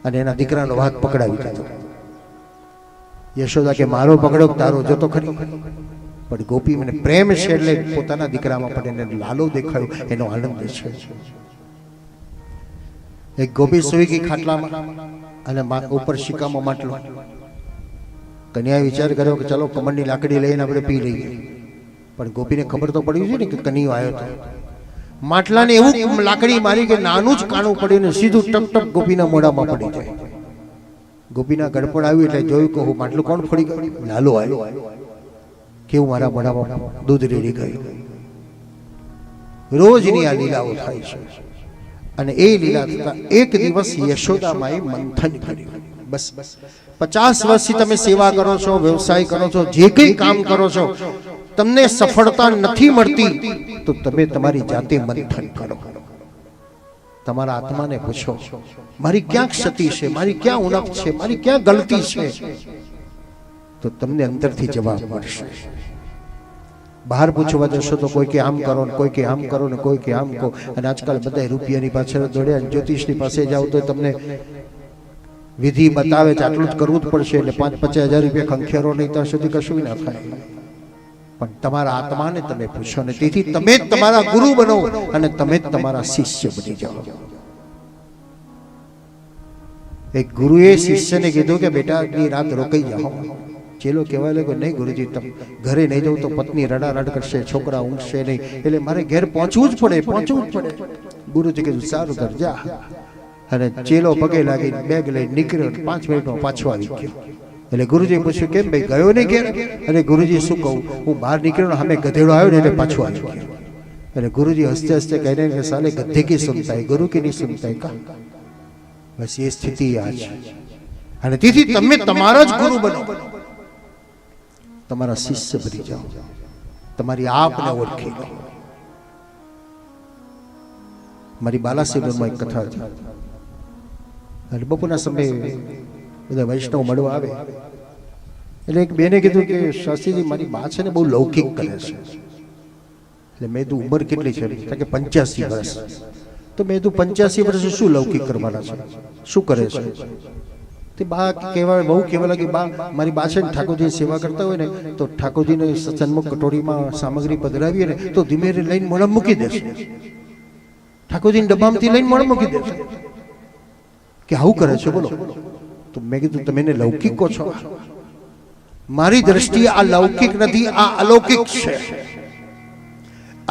અને એના દીકરાનો હાથ પકડાવી દીધો. યશોદા કે મારો પકડો, તારો જતો ખરી. પણ ગોપી મને પ્રેમ છે એટલે પોતાના દીકરામાં પણ એને લાલો દેખાયો, એનો આનંદ છે. એક ગોપી સૂઈ ગઈ ખાટલામાં અને ઉપર શિકામાં માટલો. કન્યાએ વિચાર કર્યો કે ચલો કમળની લાકડી લઈને આપણે પી લઈએ. પણ ગોપીને ખબર તો પડી છે ને કે કનૈયો આવ્યો હતો. માટલાને એવું લાકડી મારી કે નાનું જ કાણું પડ્યું ને સીધું ટપ ટપ ગોપીના મોઢામાં પડી જાય. ગોપીના ગડપડ આવ્યું એટલે જોયું કે હું માટલું કોણ ફોડી ગયું? લાલો આવ્યો. કેવું મારા મોઢામાં દૂધ રેડી ગયું. રોજની આ લીલાઓ થાય છે. અને એ લીલા થતા એક દિવસ યશોદામાએ મંથન કર્યું. બસ 50 વર્ષથી તમે સેવા કરો છો, વ્યવસાય કરો છો, જે કંઈ કામ કરો છો, તમને સફળતા નથી મળતી તો તમે તમારી જાતે મંથન કરો. તમારા આત્માને પૂછો, મારી ક્યાં ક્ષતિ છે, મારી ક્યાં ઉણપ છે, મારી ક્યાં ગલતી છે, તો તમને અંદરથી જવાબ મળશે. બહાર પૂછવા જશો તો કોઈ કે આમ કરો ને કોઈ કે આમ કરો ને કોઈ કે આમ કહો. અને આજકાલ બધા રૂપિયાની પાછળ દોડ્યા. જ્યોતિષની પાસે જાઓ તો તમને વિધિ બતાવે છે આટલું જ કરવું જ પડશે, એટલે 5-50 હજાર રૂપિયા ખંખેરો નહીં ત્યાં સુધી કશું ના થાય. પણ તમારા આત્માને તમે પૂછો ને તેથી તમે જ તમારા ગુરુ બનો અને તમે જ તમારા શિષ્ય બની જાઓ. એક ગુરુએ શિષ્યને કીધું કે બેટા આજની રાત રોકાઈ જાઓ. ચેલો કહેવા લાગ્યો નહીં ગુરુજી, તમે ઘરે નહીં જાઉં તો પત્ની રડારડ કરશે, છોકરા ઊંઘશે નહીં, એટલે મારે ઘેર પહોંચવું જ પડે. ગુરુજી કીધું સારું ઘર જા. અને ચેલો પગે લાગી બેગ લઈ નીકળ્યો. 5 મિનિટમાં પાછો આવી ગયો. એટલે ગુરુજી પૂછ્યું કેમ ભાઈ ગયો નહીં ઘેર? અરે ગુરુજી શું કહું, હું બહાર નીકળ્યો સામે ગધેડો આવ્યો ને એટલે પાછો આવી ગયો. એટલે ગુરુજી હસતે હસતે કહીને કે સાલે ગધે કી સુનતા હૈ, ગુરુ કી નહીં સુનતા હૈ કા. બસ એ સ્થિતિ આ છે. અને તેથી તમે તમારા જ ગુરુ બનો, તમારા શિષ્ય બની જાઓ, તમારી આપને ઓળખી લો. મારી બાલાસિનોરમાં એક કથા હતી. અને બપોરના સમયે બધા વૈષ્ણવ મળવા આવે. એટલે એક બેને કીધું કે શાસ્ત્રીજી મારી બા છે ને બહુ લૌકિક કરે છે. એટલે મેં તું ઉંમર કેટલી છે? કે 85 વર્ષ. તો મેં તું 85 વર્ષે શું લૌકિક કરવાના છે, શું કરે છે? તે બા કહેવાય બહુ કહેવા લાગી, બા મારી બા છે ને ઠાકોરજી સેવા કરતા હોય ને તો ઠાકોરજીને સન્મુખ કટોરીમાં સામગ્રી પધરાવીએ ને તો ધીમે લઈને મોઢા મૂકી દેશે. ઠાકોરજીને ડબ્બામાંથી લઈને મોઢા મૂકી દેશે. કે આવું કરે છે બોલો? તો મેં કીધું તમે એને લૌકિક કહો છો? મારી દ્રષ્ટિએ આ લૌકિક નથી, આ અલૌકિક છે.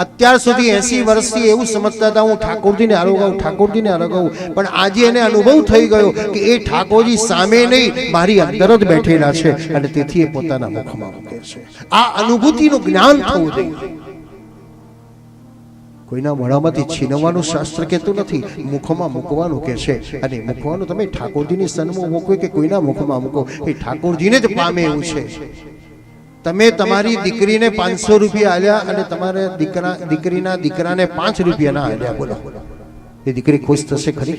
અત્યાર સુધી 80 વર્ષથી એવું સમજતા હતા હું ઠાકોરજીને આરોગાવું, ઠાકોરજીને આરોગાવું. પણ આજે એને અનુભવ થઈ ગયો કે એ ઠાકોરજી સામે નહીં મારી અંદર જ બેઠેલા છે અને તેથી એ પોતાના મુખમાં મૂકે છે. આ અનુભૂતિનું જ્ઞાન થવું જોઈએ. કોઈના મોઢામાંથી છીનવવાનું શાસ્ત્ર કહેતું નથી, મુખમાં મૂકવાનું કે છે. અને મૂકવાનું તમે ઠાકોરજીની સન્મુખ મૂકો કે કોઈના મુખમાં મૂકો, એ ઠાકોરજીને જ પામે એવું છે. તમે તમારી દીકરીને 500 રૂપિયા આલ્યા અને તમારે દીકરીના દીકરાને 5 રૂપિયા ના આલ્યા, બોલો એ દીકરી ખુશ થશે ખરી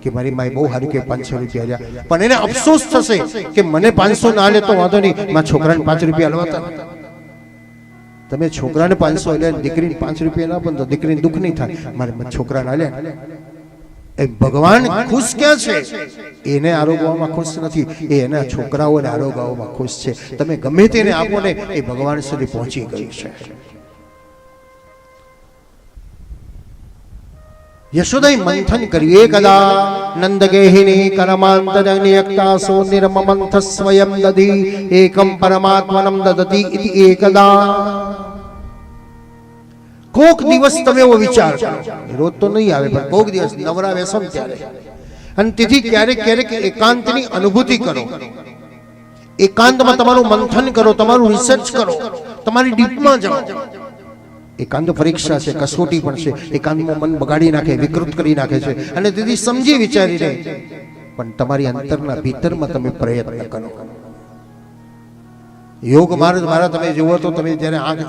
કે મારી માએ બહુ સારું કે 500 રૂપિયા આલ્યા? પણ એને અફસોસ થશે કે મને 500 ના આલે તો વાંધો નહીં, મારા છોકરાને 5 રૂપિયા આલવાતા. તમે છોકરાને 500 આલ્યા, દીકરીને 5 રૂપિયા ના, પણ તો દીકરીને દુઃખ નહીં થાય મારે છોકરાને આલ્યા. એ ભગવાન ખુશ ક્યાં છે? એને આરોગવામાં ખુશ નથી, એ એના છોકરાઓને આરોગવામાં ખુશ છે. તમે ગમે તેને આપો ને એ ભગવાન સુધી પહોંચી ગયું છે. યશોદાએ મંથન કર્યું. એકદા નંદગેહિની કરમાંતરનિયક્તા સો નિર્મમંથ સ્વયં દધી એકમ પરમાત્મનમ દદતિ ઇતિ એકદા. કોક દિવસ તમે એવો વિચાર કરો, રોજ તો નહીં આવે પણ કોક દિવસ નવરા બેસો ને ત્યારે, અને તેથી ક્યારેક ક્યારેક એકાંતની અનુભૂતિ કરો. એકાંતમાં તમારું મંથન કરો, તમારું રિસર્ચ કરો, તમારી ડીપમાં જાઓ. એકાંત પરીક્ષા છે, કસોટી પણ છે. એકાંતમાં મન બગાડી નાખે, વિકૃત કરી નાખે છે. અને તેથી સમજી વિચારીને પણ તમારી અંતરના ભીતરમાં તમે પ્રયત્ન કરો. યોગ માર્ગ દ્વારા તમે જુઓ તો તમે જ્યારે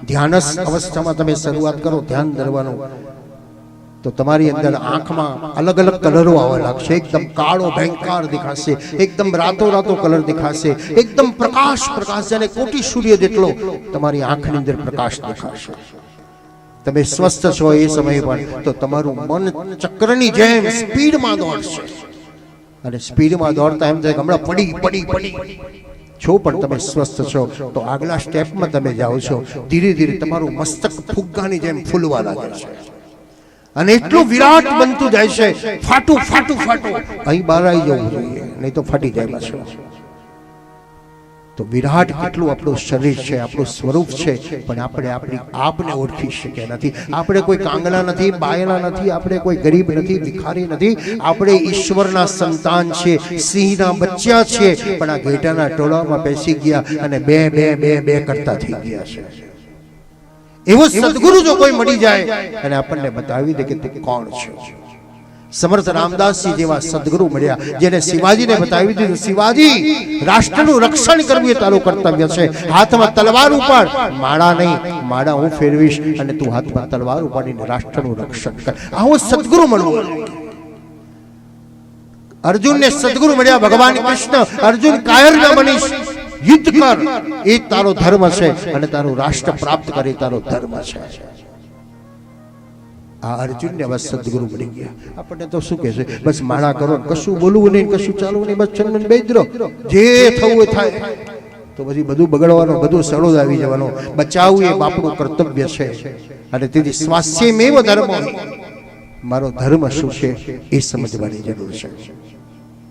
ધ્યાન અવસ્થામાં તમે શરૂઆત કરો ધ્યાન ધરવાનું, તો તમારી અંદર આંખમાં અલગ અલગ કલરો આવવા લાગશે. એકદમ કાળો ભયંકર દેખાશે, એકદમ રાતો રાતો કલર દેખાશે, એકદમ પ્રકાશ જાણે કોટી સૂર્ય જેટલો તમારી આંખની અંદર પ્રકાશ દેખાશે. તમે સ્વસ્થ છો એ સમયે પણ તો તમારું મન ચક્રની જેમ સ્પીડમાં દોડશે. અને સ્પીડમાં દોડતા એમ થાય કે હમણાં પડી છો, પણ તમે સ્વસ્થ છો તો આગલા સ્ટેપમાં તમે જાઓ છો. ધીરે ધીરે તમારું મસ્તક ફુગ્ગાની જેમ ફૂલવા લાગે છે અને એટલું વિરાટ બનતું જાય છે. ફાટું અહીં બહાર આવી જવું જોઈએ, નહીં તો ફાટી જાય પાછું. તો વિરાટ કેટલું આપણું શરીર છે, આપણું સ્વરૂપ છે, પણ આપણે આપણી આપને ઓળખી શક્યા નથી. આપણે કોઈ કાંગલા નથી, બાયલા નથી, આપણે કોઈ ગરીબ નથી, ભિખારી નથી. આપણે ઈશ્વરના સંતાન છીએ, સિંહના બચ્ચા છીએ, પણ આ ઘેટાના ટોળામાં બેસી ગયા અને બે કરતા થઈ ગયા છે. એવો સદગુરુ જો કોઈ મળી જાય અને આપણને બતાવી દે કે તે કોણ છે. સમર્થ રામદાસજી જેવા સદગુરુ મળ્યા, જેને શિવાજીને બતાવી દીધું, શિવાજી રાષ્ટ્રનું રક્ષણ કરવું એ તારું કર્તવ્ય છે. હાથમાં તલવાર ઉપાડ, માળા નહીં, માળા હું ફેરવીશ અને તું હાથમાં તલવાર ઉપાડીને રાષ્ટ્રનું રક્ષણ કર. આવો સદગુરુ મળવો. અર્જુનને સદગુરુ મળ્યા ભગવાન કૃષ્ણ. અર્જુન કાયર ન બનીશ, યુદ્ધ કર, એ તારો ધર્મ છે અને તારું રાષ્ટ્ર પ્રાપ્ત કરે તારો ધર્મ છે. આ અર્જુનને બસ સદગુરુ મળી ગયા. આપણને તો શું કહે છે, બસ માળા કરો, કશું બોલવું નહીં, કશું ચાલવું નહીં, બસ ચંદન બેદરો, જે થવું એ થાય. તો પછી બધું બગડવાનું, બધું સડોદ આવી જવાનું. બચાવવું એ બાપનું કર્તવ્ય છે. અને તેથી સ્વાસ્યમેવ ધર્મ, મારો ધર્મ શું છે એ સમજવાની જરૂર છે.